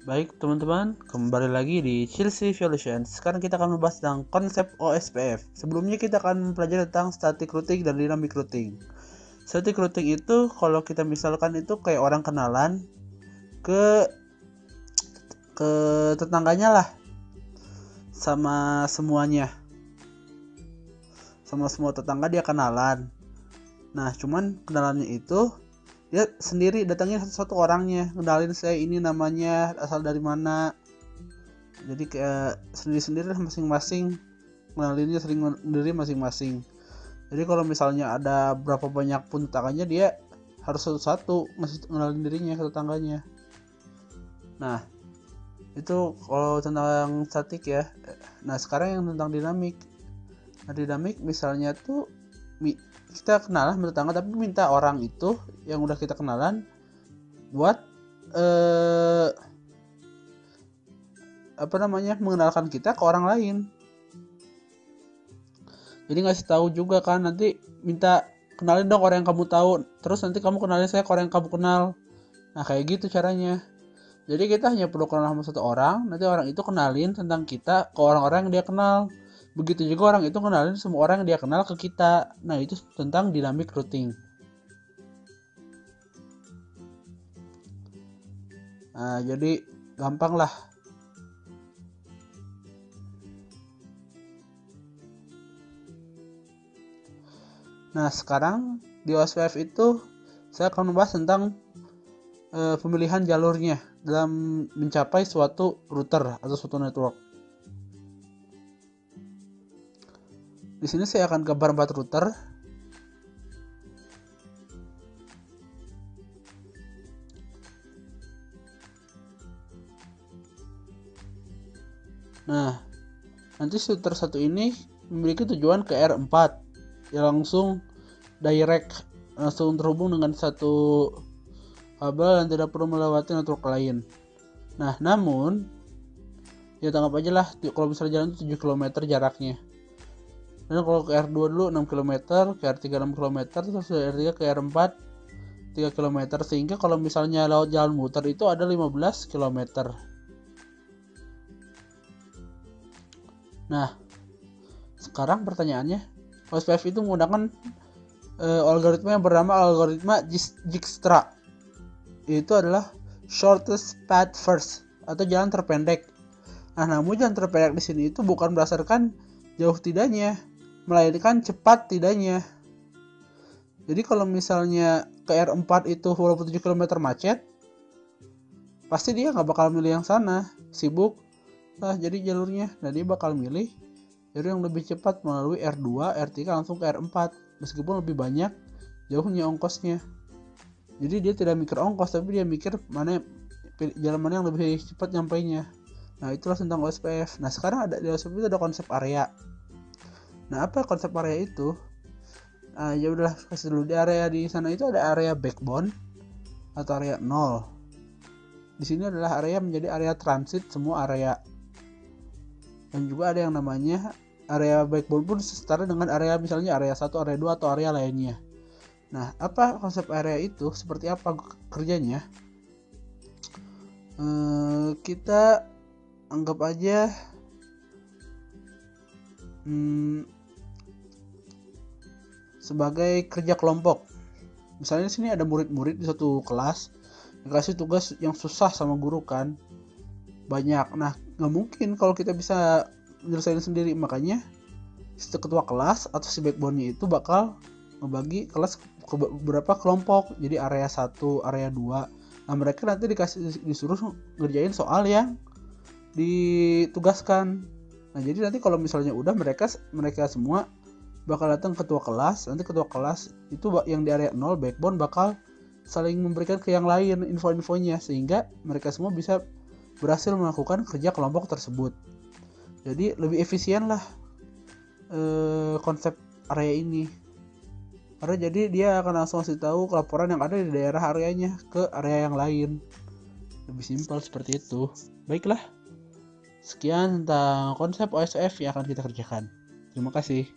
Baik teman-teman, kembali lagi di Chelsea Evolution. Sekarang kita akan membahas tentang konsep OSPF. Sebelumnya kita akan mempelajari tentang static routing dan dynamic routing. Static routing itu kalau kita misalkan itu kayak orang kenalan ke tetangganya lah, sama semuanya, sama semua tetangga dia kenalan. Nah cuman kenalannya itu dia sendiri datangnya satu-satu orangnya, kenalin saya ini namanya, asal dari mana. Jadi kayak sendiri-sendiri masing-masing, kenalinnya sendiri masing-masing. Jadi kalau misalnya ada berapa banyak pun tetangganya, dia harus satu-satu ngenalin dirinya ke tetangganya. Nah itu kalau tentang statik ya. Nah sekarang yang tentang dinamik. Nah dinamik misalnya tuh kita kenalan sama tetangga, tapi minta orang itu yang udah kita kenalan buat mengenalkan kita ke orang lain. Jadi ngasih tahu juga kan, nanti minta kenalin dong orang yang kamu tahu, terus nanti kamu kenalin saya ke orang yang kamu kenal. Nah kayak gitu caranya. Jadi kita hanya perlu kenal sama satu orang, nanti orang itu kenalin tentang kita ke orang-orang yang dia kenal. Begitu juga orang itu kenalin semua orang yang dia kenal ke kita. Nah itu tentang dynamic routing. Nah jadi gampang lah. Nah sekarang di OSPF itu saya akan membahas tentang pemilihan jalurnya dalam mencapai suatu router atau suatu network. Di sini saya akan gambar 4 router. Nah, nanti router satu ini memiliki tujuan ke R4 yang langsung direct, langsung terhubung dengan satu kabel dan tidak perlu melewati network lain. Nah, namun ya tanggap aja lah kalau misalnya jalan 7 km jaraknya. Dan kalau ke R2 dulu 6 km, ke R3 6 km, terus dari R3 ke R4 3 km, sehingga kalau misalnya lewat jalan muter itu ada 15 km. Nah, sekarang pertanyaannya, OSPF itu menggunakan algoritma yang bernama algoritma Dijkstra. Itu adalah shortest path first atau jalan terpendek. Nah, namun jalan terpendek di sini itu bukan berdasarkan jauh tidaknya, melainkan cepat tidaknya. Jadi kalau misalnya ke R4 itu walaupun 7 km macet, pasti dia nggak bakal milih yang sana, sibuk lah jadi jalurnya. Nah dia bakal milih jalur yang lebih cepat melalui R2, R3 langsung ke R4, meskipun lebih banyak jauhnya ongkosnya. Jadi dia tidak mikir ongkos, tapi dia mikir jalan mana yang lebih cepat nyampainya. Nah itulah tentang OSPF. Nah sekarang di OSPF itu ada konsep area. Nah apa konsep area itu? Nah ya udah kasih dulu, di area di sana itu ada area backbone atau area 0. Di sini adalah area menjadi area transit semua area. Dan juga ada yang namanya area backbone pun setara dengan area misalnya area 1, area 2 atau area lainnya. Nah, apa konsep area itu? Seperti apa kerjanya? Kita anggap aja sebagai kerja kelompok. Misalnya di sini ada murid-murid di satu kelas, dikasih tugas yang susah sama guru kan, banyak. Nah, nggak mungkin kalau kita bisa nyelesain sendiri, makanya si ketua kelas atau si backbone-nya itu bakal ngebagi kelas ke beberapa kelompok, jadi area 1, area 2. Nah mereka nanti disuruh ngerjain soal yang ditugaskan. Nah jadi nanti kalau misalnya udah mereka semua bakal datang ketua kelas. Nanti ketua kelas itu yang di area 0 backbone bakal saling memberikan ke yang lain info-infonya, sehingga mereka semua bisa berhasil melakukan kerja kelompok tersebut. Jadi lebih efisien lah konsep area ini. Karena jadi dia akan langsung kasih tahu laporan yang ada di daerah areanya ke area yang lain. Lebih simpel seperti itu. Baiklah, sekian tentang konsep OSPF yang akan kita kerjakan. Terima kasih.